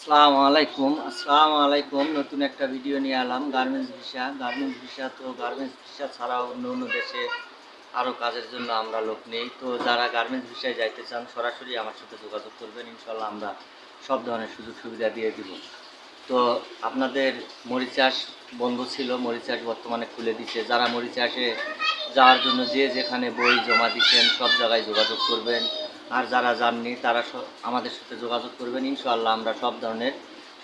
আসসালামু আলাইকুম। নতুন একটা ভিডিও নিয়ে এলাম। গার্মেন্টস ভিসা ছাড়াও অন্য দেশে আরও কাজের জন্য আমরা লোক নেই। তো যারা গার্মেন্টস ভিসায় যাইতে চান সরাসরি আমার সাথে যোগাযোগ করবেন। ইনশাল্লাহ আমরা সব ধরনের সুযোগ সুবিধা দিয়ে দিব। তো আপনাদের মরিচাষ বন্ধ ছিল, মরিচাষ বর্তমানে খুলে দিচ্ছে। যারা মরিচাষে যাওয়ার জন্য যে যেখানে বই জমা দিচ্ছেন সব জায়গায় যোগাযোগ করবেন। আর যারা যাননি তারা আমাদের সাথে যোগাযোগ করবেন। ইনশাআল্লাহ আমরা সব ধরনের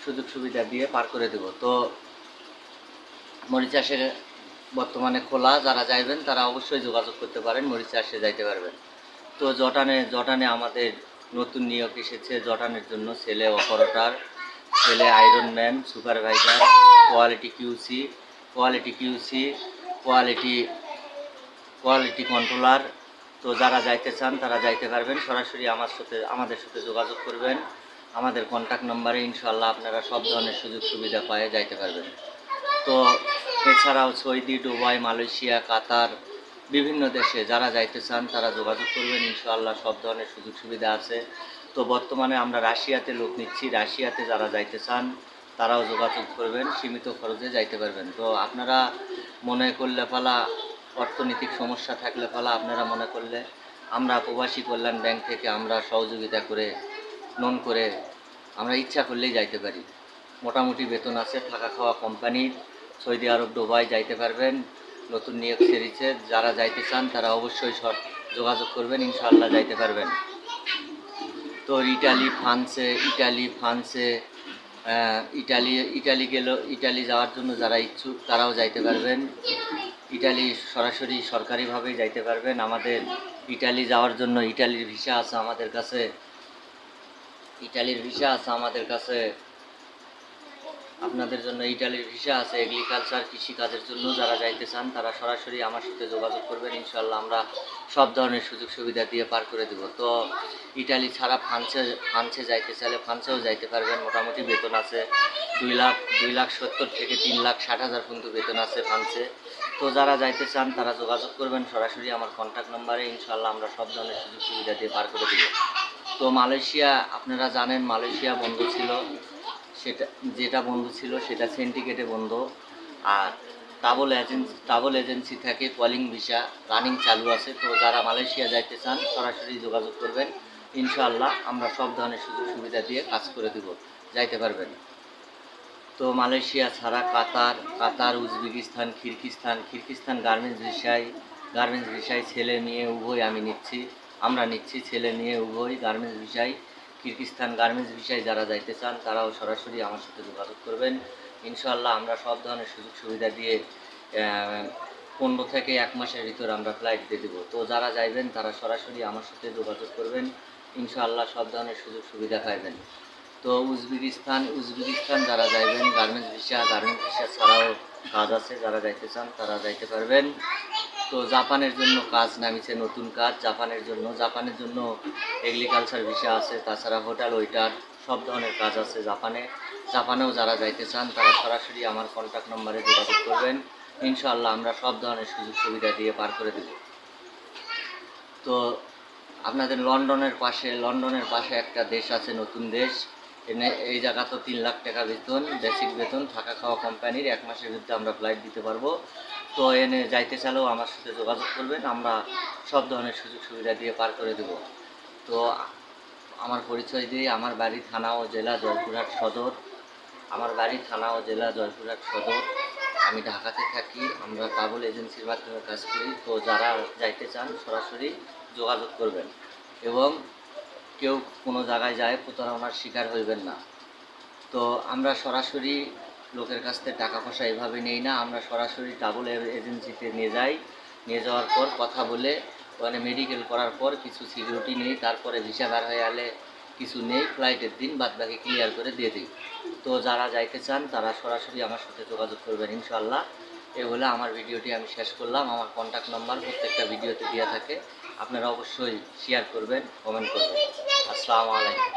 সুযোগ সুবিধা দিয়ে পার করে দেব। তো মরিচাষে বর্তমানে খোলা, যারা যাইবেন তারা অবশ্যই যোগাযোগ করতে পারেন, মরিচাষে যাইতে পারবেন। তো জটানে আমাদের নতুন নিয়োগ এসেছে। জটানের জন্য ছেলে অপারেটর, ছেলে iron man, supervisor, quality QC, quality quality controller. তো যারা যাইতে চান তারা যাইতে পারবেন। সরাসরি আমাদের সাথে যোগাযোগ করবেন। আমাদের কন্ট্যাক্ট নম্বরে ইনশাআল্লাহ আপনারা সব ধরনের সুযোগ সুবিধা পায়ে যাইতে পারবেন। তো এছাড়াও সৌদি, দুবাই, মালয়েশিয়া, কাতার, বিভিন্ন দেশে যারা যাইতে চান তারা যোগাযোগ করবেন। ইনশাআল্লাহ সব ধরনের সুযোগ সুবিধা আছে। তো বর্তমানে আমরা রাশিয়াতে লোক নিচ্ছি। রাশিয়াতে যারা যাইতে চান তারাও যোগাযোগ করবেন, সীমিত খরচে যাইতে পারবেন। তো আপনারা মনে করলে পালা, অর্থনৈতিক সমস্যা থাকলে পালা, আপনারা মনে করলে আমরা প্রবাসী কল্যাণ ব্যাংক থেকে আমরা সহযোগিতা করে লোন করে আমরা ইচ্ছা করলেই যাইতে পারি। মোটামুটি বেতন আছে, থাকা খাওয়া কোম্পানির। সৌদি আরব, দুবাই যাইতে পারবেন। নতুন নিয়োগ সেরেছে, যারা যাইতে চান তারা অবশ্যই যোগাযোগ করবেন। ইনশাআল্লাহ যাইতে পারবেন। তো ইটালি যাওয়ার জন্য যারা ইচ্ছুক তারাও যাইতে পারবেন। ইটালি সরাসরি সরকারিভাবেই যাইতে পারবেন। আমাদের ইটালি যাওয়ার জন্য ইটালির ভিসা আছে আমাদের কাছে। আপনাদের জন্য ইটালির ভিসা আছে এগ্রিকালচার, কৃষিকাজের জন্য। যারা যাইতে চান তারা সরাসরি আমার সাথে যোগাযোগ করবেন। ইনশাল্লাহ আমরা সব ধরনের সুযোগ সুবিধা দিয়ে পার করে দেব। তো ইটালি ছাড়া ফ্রান্সে যাইতে চাইলে ফ্রান্সেও যাইতে পারবেন। মোটামুটি বেতন আছে 2,70,000 থেকে 3,60,000 পর্যন্ত বেতন আছে ফ্রান্সে। তো যারা যাইতে চান তারা যোগাযোগ করবেন সরাসরি আমার কন্ট্যাক্ট নম্বরে। ইনশাল্লাহ আমরা সব ধরনের সুযোগ সুবিধা দিয়ে পার করে দেব। তো মালয়েশিয়া, আপনারা জানেন মালয়েশিয়া বন্ধ ছিল। যেটা বন্ধ ছিল সেটা সিন্ডিকেটে বন্ধ। আর ট্রাভেল এজেন্সি থেকে কলিং ভিসা রানিং চালু আছে। তো যারা মালয়েশিয়া যাইতে চান সরাসরি যোগাযোগ করবেন। ইনশাআল্লাহ আমরা সব ধরনের সুযোগ সুবিধা দিয়ে কাজ করে দেব, যাইতে পারবেন। তো মালয়েশিয়া ছাড়া কাতার, উজবেকিস্তান, খিরগিস্তান গার্মেন্টস ভিসায় ছেলে মেয়ে উভয় আমরা নিচ্ছি ছেলে মেয়ে উভয় গার্মেন্টস ভিসায়। কিরগিস্তান গার্মেন্টস ভিসায় যারা যাইতে চান তারাও সরাসরি আমার সাথে যোগাযোগ করবেন। ইনশাআল্লাহ আমরা সব ধরনের সুযোগ সুবিধা দিয়ে 15 থেকে 1 মাসের ভিতর আমরা ফ্লাইট দিয়ে দেবো। তো যারা যাইবেন তারা সরাসরি আমার সাথে যোগাযোগ করবেন। ইনশাআল্লাহ সব ধরনের সুযোগ সুবিধা পাইবেন। তো উজবেকিস্তান যারা যাইবেন গার্মেন্টস ভিসা ছাড়াও কাজ আছে, যারা যাইতে চান তারা যাইতে পারবেন। তো জাপানের জন্য কাজ নামিছে, নতুন কাজ জাপানের জন্য এগ্রিকালচার ভিসা আছে। তাছাড়া হোটেল ওয়েটার সব ধরনের কাজ আছে জাপানেও যারা যাইতে চান তারা সরাসরি আমার কন্ট্যাক্ট নম্বরে যোগাযোগ করবেন। ইনশাআল্লাহ আমরা সব ধরনের সুযোগ সুবিধা দিয়ে পার করে দেব। তো আপনাদের লন্ডনের পাশে একটা দেশ আছে, নতুন দেশ। এই জায়গা তো 3 লাখ টাকা বেতন, বেসিক বেতন, থাকা খাওয়া কোম্পানির। 1 মাসের ভিতরে আমরা ফ্লাইট দিতে পারবো। তো এনে যাইতে চাইলেও আমার সাথে যোগাযোগ করবেন, আমরা সব ধরনের সুযোগ সুবিধা দিয়ে পার করে দেব। তো আমার পরিচয় দিয়ে, আমার বাড়ি থানা ও জেলা জয়পুরহাট সদর। আমি ঢাকাতে থাকি। আমরা ট্রাভেল এজেন্সির মাধ্যমে কাজ করি। তো যারা যাইতে চান সরাসরি যোগাযোগ করবেন এবং কেউ কোনো জায়গায় যায় প্রতারণার শিকার হইবেন না। তো আমরা সরাসরি লোকের কাছ থেকে টাকা পয়সা এভাবে নেই না। আমরা সরাসরি ট্রাভেল এজেন্সিতে নিয়ে যাওয়ার পর কথা বলে ওখানে মেডিকেল করার পর কিছু সিকিউরিটি নেই, তারপরে ভিসা বার হয়ে গেলে কিছু নেই, ফ্লাইটের দিন বাদবাকি ক্লিয়ার করে দিয়ে দিই। তো যারা যাইতে চান তারা সরাসরি আমার সাথে যোগাযোগ করবেন। ইনশাআল্লাহ এ হলে আমার ভিডিওটি আমি শেষ করলাম। আমার কন্ট্যাক্ট নাম্বার প্রত্যেকটা ভিডিওতে দেওয়া থাকে, আপনারা অবশ্যই শেয়ার করবেন, কমেন্ট করবেন। আসসালামু আলাইকুম।